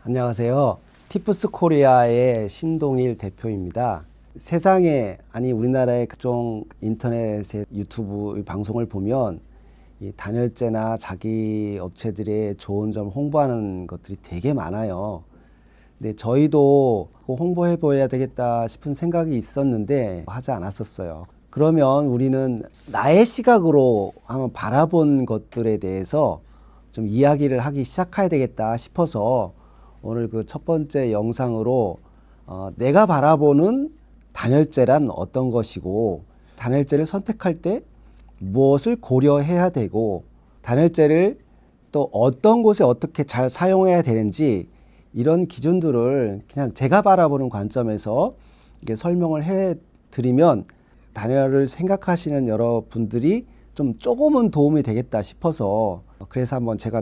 안녕하세요. 티프스 코리아의 신동일 대표입니다. 세상에, 아니 우리나라의 각종 인터넷의 유튜브 방송을 보면 이 단열재나 자기 업체들의 좋은 점 홍보하는 것들이 되게 많아요. 근데 저희도 홍보해 보여야 되겠다 싶은 생각이 있었는데 하지 않았었어요. 그러면 우리는 나의 시각으로 한번 바라본 것들에 대해서 좀 이야기를 하기 시작해야 되겠다 싶어서 오늘 그 첫 번째 영상으로 내가 바라보는 단열재란 어떤 것이고, 단열재를 선택할 때 무엇을 고려해야 되고, 단열재를 또 어떤 곳에 어떻게 잘 사용해야 되는지, 이런 기준들을 그냥 제가 바라보는 관점에서 이게 설명을 해 드리면 단열을 생각하시는 여러분들이 좀 조금은 도움이 되겠다 싶어서, 그래서 한번 제가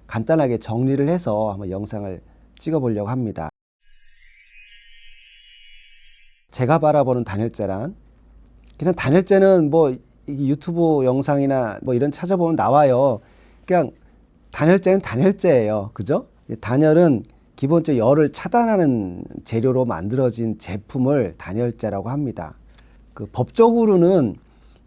간단하게 정리를 해서 한번 영상을 찍어 보려고 합니다. 제가 바라보는 단열재란, 그냥 단열재는 뭐 유튜브 영상이나 뭐 이런 찾아보면 나와요. 그냥 단열재는 단열재예요. 그죠? 단열은 기본적으로 열을 차단하는 재료로 만들어진 제품을 단열재라고 합니다. 그 법적으로는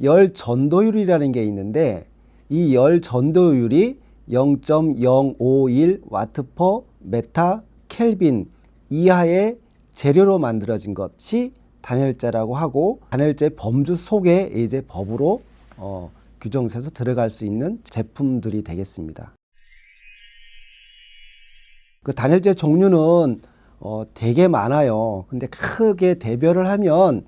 열 전도율이라는 게 있는데, 이 열 전도율이 0.051 와트 퍼 메타 켈빈 이하의 재료로 만들어진 것이 단열재라고 하고, 단열재 범주 속에 이제 법으로 규정돼서 들어갈 수 있는 제품들이 되겠습니다. 그 단열재 종류는 되게 많아요. 근데 크게 대별을 하면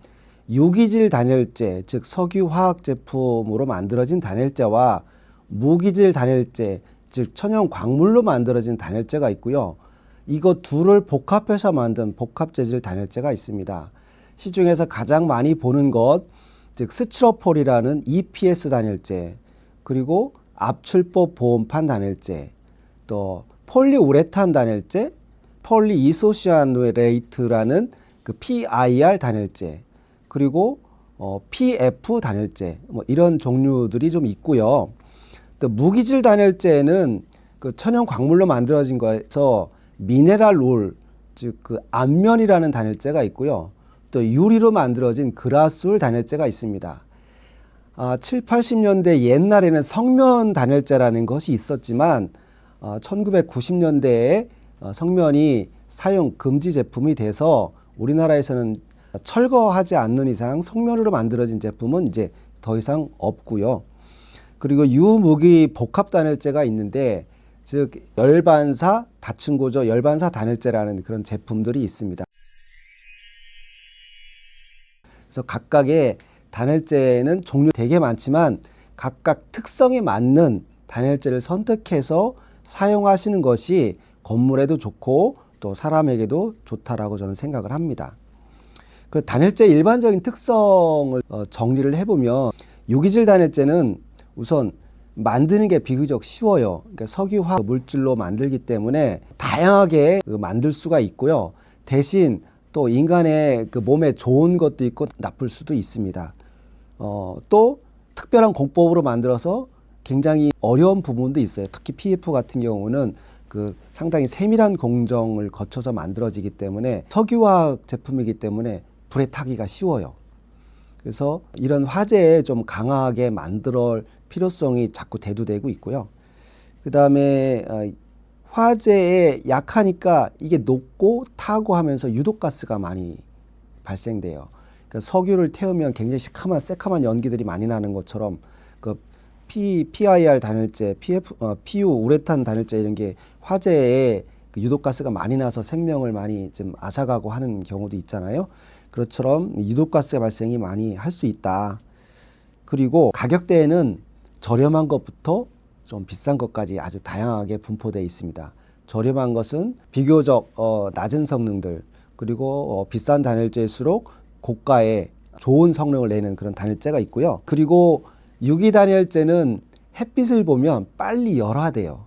유기질 단열재, 즉 석유화학 제품으로 만들어진 단열재와 무기질 단열재, 즉 천연 광물로 만들어진 단열재가 있고요. 이거 둘을 복합해서 만든 복합재질 단열재가 있습니다. 시중에서 가장 많이 보는 것, 즉 스티로폴이라는 EPS 단열재, 그리고 압출법 보온판 단열재, 또 폴리우레탄 단열재, 폴리이소시아누레이트라는 그 PIR 단열재, 그리고 PF 단열재, 뭐 이런 종류들이 좀 있고요. 또 무기질 단열재는 그 천연 광물로 만들어진 거에서 미네랄 울, 즉 그 안면이라는 단열재가 있고요. 또 유리로 만들어진 그라스울 단열재가 있습니다. 7, 80년대 옛날에는 성면 단열재라는 것이 있었지만 1990년대에 성면이 사용 금지 제품이 돼서 우리나라에서는 철거하지 않는 이상 성면으로 만들어진 제품은 이제 더 이상 없고요. 그리고 유무기 복합 단열재가 있는데, 즉 열반사 다층고조 열반사 단열재라는 그런 제품들이 있습니다. 그래서 각각의 단열재는 종류 되게 많지만 각각 특성에 맞는 단열재를 선택해서 사용하시는 것이 건물에도 좋고 또 사람에게도 좋다라고 저는 생각을 합니다. 그 단열재 일반적인 특성을 정리를 해보면, 유기질 단열재는 우선 만드는 게 비교적 쉬워요. 그러니까 석유화학 물질로 만들기 때문에 다양하게 만들 수가 있고요. 대신 또 인간의 그 몸에 좋은 것도 있고 나쁠 수도 있습니다. 또 특별한 공법으로 만들어서 굉장히 어려운 부분도 있어요. 특히 PF 같은 경우는 그 상당히 세밀한 공정을 거쳐서 만들어지기 때문에 석유화학 제품이기 때문에 불에 타기가 쉬워요. 그래서 이런 화재에 좀 강하게 만들 필요성이 자꾸 대두되고 있고요. 그 다음에 화재에 약하니까 이게 녹고 타고 하면서 유독가스가 많이 발생돼요. 그러니까 석유를 태우면 굉장히 시커먼 새카만 연기들이 많이 나는 것처럼 그 PIR 단열재, PU 우레탄 단열재 이런 게 화재에 그 유독가스가 많이 나서 생명을 많이 좀 앗아가고 하는 경우도 있잖아요. 그것처럼 유독가스 발생이 많이 할 수 있다. 그리고 가격대에는 저렴한 것부터 좀 비싼 것까지 아주 다양하게 분포되어 있습니다. 저렴한 것은 비교적 낮은 성능들, 그리고 비싼 단열재일수록 고가의 좋은 성능을 내는 그런 단열재가 있고요. 그리고 유기 단열재는 햇빛을 보면 빨리 열화돼요.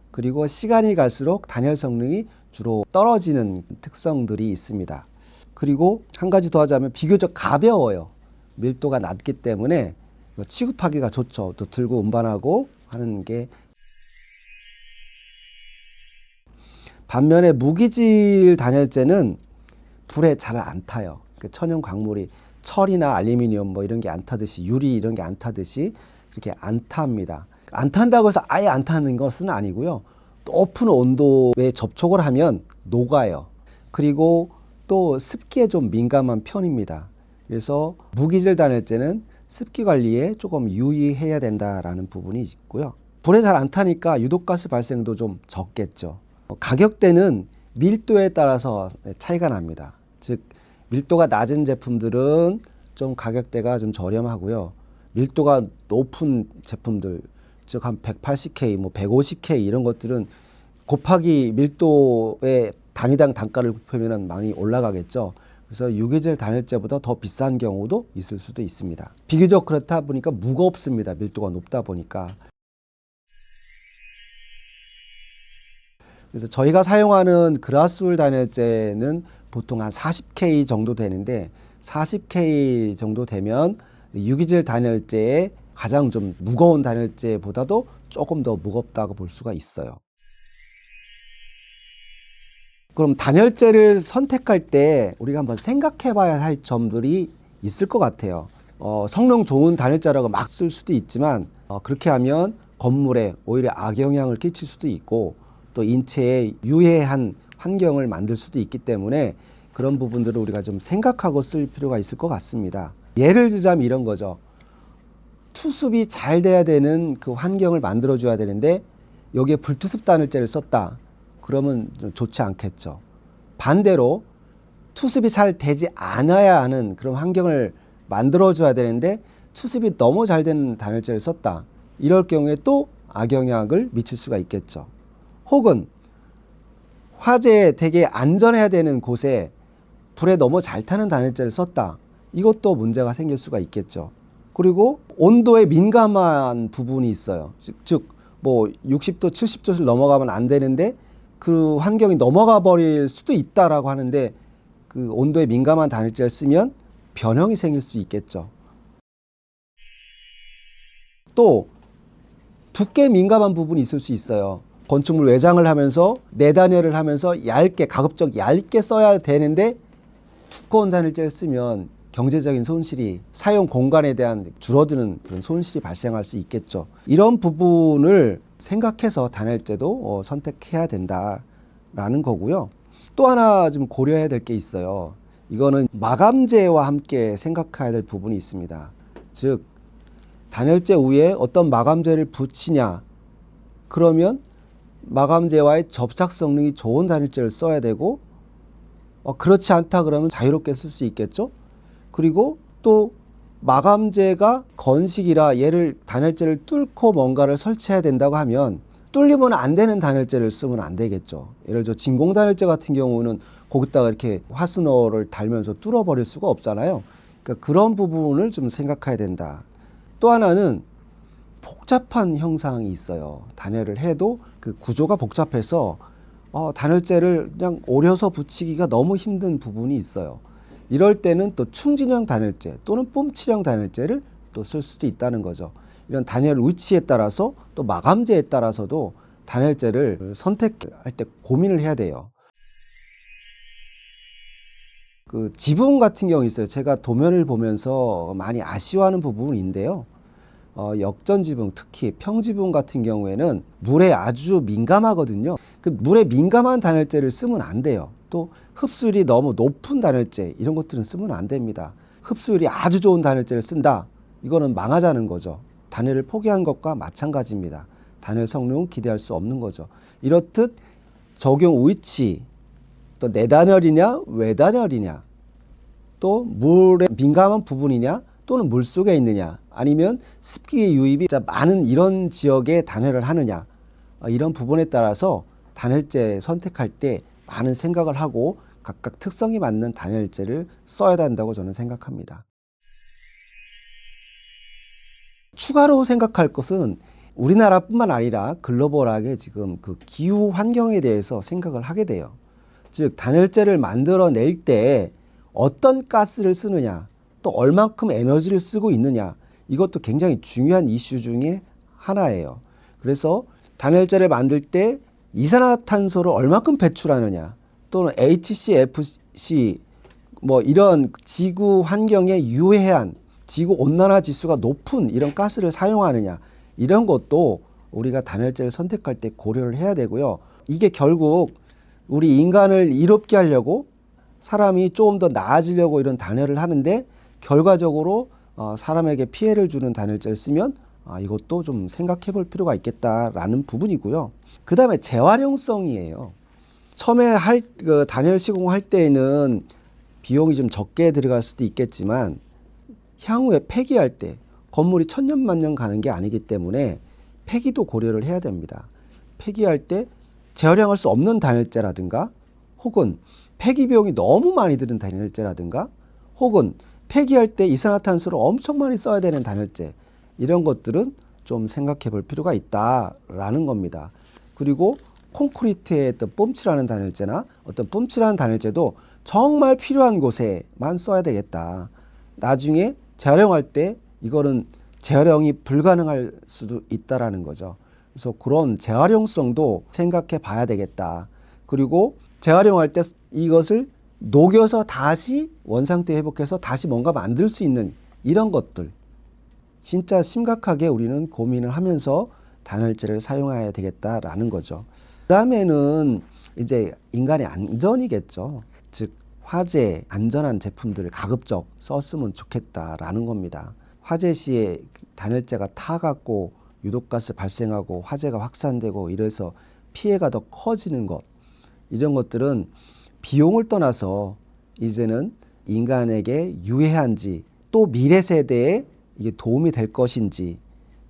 그리고 시간이 갈수록 단열 성능이 주로 떨어지는 특성들이 있습니다. 그리고 한 가지 더 하자면 비교적 가벼워요. 밀도가 낮기 때문에 취급하기가 좋죠. 또 들고 운반하고 하는 게 반면에 무기질 단열재는 불에 잘 안 타요. 그 천연 광물이 철이나 알루미늄 뭐 이런 게 안 타듯이, 유리 이런 게 안 타듯이 그렇게 안 탑니다. 안 탄다고 해서 아예 안 타는 것은 아니고요. 높은 온도에 접촉을 하면 녹아요. 그리고 또 습기에 좀 민감한 편입니다. 그래서 무기질 단열재는 습기 관리에 조금 유의해야 된다라는 부분이 있고요. 불에 잘 안 타니까 유독가스 발생도 좀 적겠죠. 가격대는 밀도에 따라서 차이가 납니다. 즉 밀도가 낮은 제품들은 좀 가격대가 좀 저렴하고요. 밀도가 높은 제품들, 즉 한 180K, 뭐 150K 이런 것들은 곱하기 밀도의 단위당 단가를 곱하면 많이 올라가겠죠. 그래서 유기질 단열재보다 더 비싼 경우도 있을 수도 있습니다. 비교적 그렇다 보니까 무겁습니다. 밀도가 높다 보니까. 그래서 저희가 사용하는 그라스울 단열재는 보통 한 40K 정도 되는데 40K 정도 되면 유기질 단열재의 가장 좀 무거운 단열재보다도 조금 더 무겁다고 볼 수가 있어요. 그럼 단열재를 선택할 때 우리가 한번 생각해 봐야 할 점들이 있을 것 같아요. 성능 좋은 단열재라고 막 쓸 수도 있지만 그렇게 하면 건물에 오히려 악영향을 끼칠 수도 있고 또 인체에 유해한 환경을 만들 수도 있기 때문에 그런 부분들을 우리가 좀 생각하고 쓸 필요가 있을 것 같습니다. 예를 들자면 이런 거죠. 투습이 잘 돼야 되는 그 환경을 만들어 줘야 되는데 여기에 불투습 단열재를 썼다. 그러면 좀 좋지 않겠죠. 반대로 투습이 잘 되지 않아야 하는 그런 환경을 만들어 줘야 되는데 투습이 너무 잘 되는 단열재를 썼다. 이럴 경우에 또 악영향을 미칠 수가 있겠죠. 혹은 화재에 되게 안전해야 되는 곳에 불에 너무 잘 타는 단열재를 썼다. 이것도 문제가 생길 수가 있겠죠. 그리고 온도에 민감한 부분이 있어요. 즉 뭐 60도, 70도를 넘어가면 안 되는데 그 환경이 넘어가 버릴 수도 있다라고 하는데 그 온도에 민감한 단열재를 쓰면 변형이 생길 수 있겠죠. 또 두께 민감한 부분이 있을 수 있어요. 건축물 외장을 하면서 내단열을 하면서 얇게, 가급적 얇게 써야 되는데 두꺼운 단열재를 쓰면 경제적인 손실이, 사용 공간에 대한 줄어드는 그런 손실이 발생할 수 있겠죠. 이런 부분을 생각해서 단열재도 선택해야 된다라는 거고요. 또 하나 좀 고려해야 될 게 있어요. 이거는 마감재와 함께 생각해야 될 부분이 있습니다. 즉 단열재 위에 어떤 마감재를 붙이냐, 그러면 마감재와의 접착 성능이 좋은 단열재를 써야 되고 그렇지 않다 그러면 자유롭게 쓸 수 있겠죠. 그리고 또 마감재가 건식이라 얘를 단열재를 뚫고 뭔가를 설치해야 된다고 하면 뚫리면 안 되는 단열재를 쓰면 안 되겠죠. 예를 들어 진공 단열재 같은 경우는 거기다가 이렇게 화스너를 달면서 뚫어버릴 수가 없잖아요. 그러니까 그런 부분을 좀 생각해야 된다. 또 하나는 복잡한 형상이 있어요. 단열을 해도 그 구조가 복잡해서 단열재를 그냥 오려서 붙이기가 너무 힘든 부분이 있어요. 이럴 때는 또 충진형 단열재 또는 뿜칠형 단열재를 또 쓸 수도 있다는 거죠. 이런 단열 위치에 따라서 또 마감재에 따라서도 단열재를 선택할 때 고민을 해야 돼요. 그 지붕 같은 경우 있어요. 제가 도면을 보면서 많이 아쉬워하는 부분인데요. 역전 지붕, 특히 평지붕 같은 경우에는 물에 아주 민감하거든요. 그 물에 민감한 단열재를 쓰면 안 돼요. 또 흡수율이 너무 높은 단열재, 이런 것들은 쓰면 안 됩니다. 흡수율이 아주 좋은 단열재를 쓴다. 이거는 망하자는 거죠. 단열을 포기한 것과 마찬가지입니다. 단열 성능은 기대할 수 없는 거죠. 이렇듯 적용 위치, 또 내단열이냐 외단열이냐, 또 물에 민감한 부분이냐 또는 물속에 있느냐, 아니면 습기 유입이 많은 이런 지역에 단열을 하느냐, 이런 부분에 따라서 단열재 선택할 때 많은 생각을 하고 각각 특성이 맞는 단열재를 써야 한다고 저는 생각합니다. 추가로 생각할 것은 우리나라뿐만 아니라 글로벌하게 지금 그 기후 환경에 대해서 생각을 하게 돼요. 즉 단열재를 만들어낼 때 어떤 가스를 쓰느냐, 또 얼만큼 에너지를 쓰고 있느냐, 이것도 굉장히 중요한 이슈 중에 하나예요. 그래서 단열재를 만들 때 이산화탄소를 얼마큼 배출하느냐, 또는 HCFC 뭐 이런 지구 환경에 유해한 지구 온난화 지수가 높은 이런 가스를 사용하느냐, 이런 것도 우리가 단열재를 선택할 때 고려를 해야 되고요. 이게 결국 우리 인간을 이롭게 하려고, 사람이 조금 더 나아지려고 이런 단열을 하는데, 결과적으로 사람에게 피해를 주는 단열재를 쓰면 이것도 좀 생각해 볼 필요가 있겠다라는 부분이고요. 그 다음에 재활용성이에요. 처음에 단열 시공할 때에는 비용이 좀 적게 들어갈 수도 있겠지만, 향후에 폐기할 때 건물이 천년만년 가는 게 아니기 때문에 폐기도 고려를 해야 됩니다. 폐기할 때 재활용할 수 없는 단열재라든가, 혹은 폐기 비용이 너무 많이 드는 단열재라든가, 혹은 폐기할 때 이산화탄소를 엄청 많이 써야 되는 단열재, 이런 것들은 좀 생각해 볼 필요가 있다라는 겁니다. 그리고 콘크리트에 어떤 뿜칠하는 단열재나 어떤 뿜칠하는 단열재도 정말 필요한 곳에만 써야 되겠다. 나중에 재활용할 때 이거는 재활용이 불가능할 수도 있다라는 거죠. 그래서 그런 재활용성도 생각해 봐야 되겠다. 그리고 재활용할 때 이것을 녹여서 다시 원상태 회복해서 다시 뭔가 만들 수 있는 이런 것들, 진짜 심각하게 우리는 고민을 하면서 단열재를 사용해야 되겠다라는 거죠. 그 다음에는 이제 인간의 안전이겠죠. 즉 화재, 안전한 제품들을 가급적 썼으면 좋겠다라는 겁니다. 화재 시에 단열재가 타갖고 유독가스 발생하고 화재가 확산되고 이래서 피해가 더 커지는 것, 이런 것들은 비용을 떠나서 이제는 인간에게 유해한지, 또 미래 세대에 이게 도움이 될 것인지,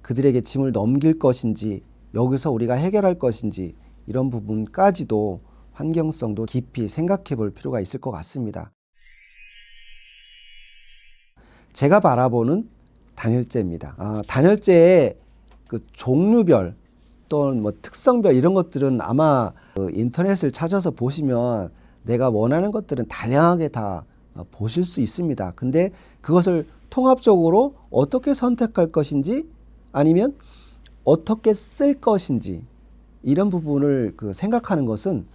그들에게 짐을 넘길 것인지, 여기서 우리가 해결할 것인지, 이런 부분까지도 환경성도 깊이 생각해 볼 필요가 있을 것 같습니다. 제가 바라보는 단열재입니다. 단열재의 그 종류별 또는 뭐 특성별 이런 것들은 아마 인터넷을 찾아서 보시면 내가 원하는 것들은 다양하게 다 보실 수 있습니다. 근데 그것을 통합적으로 어떻게 선택할 것인지, 아니면 어떻게 쓸 것인지, 이런 부분을 생각하는 것은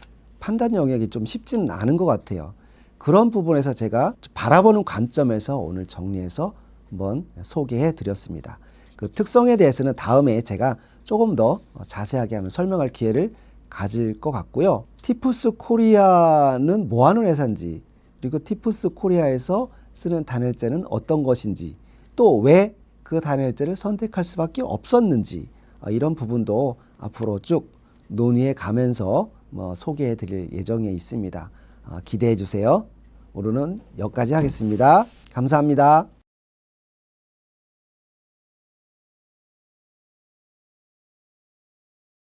판단 영역이 좀 쉽지는 않은 것 같아요. 그런 부분에서 제가 바라보는 관점에서 오늘 정리해서 한번 소개해 드렸습니다. 그 특성에 대해서는 다음에 제가 조금 더 자세하게 한번 설명할 기회를 가질 것 같고요. 티푸스 코리아는 뭐 하는 회사인지, 그리고 티푸스 코리아에서 쓰는 단열재는 어떤 것인지, 또 왜 그 단열재를 선택할 수밖에 없었는지, 이런 부분도 앞으로 쭉 논의해 가면서 소개해 드릴 예정에 있습니다. 기대해 주세요. 오늘은 여기까지 하겠습니다. 감사합니다.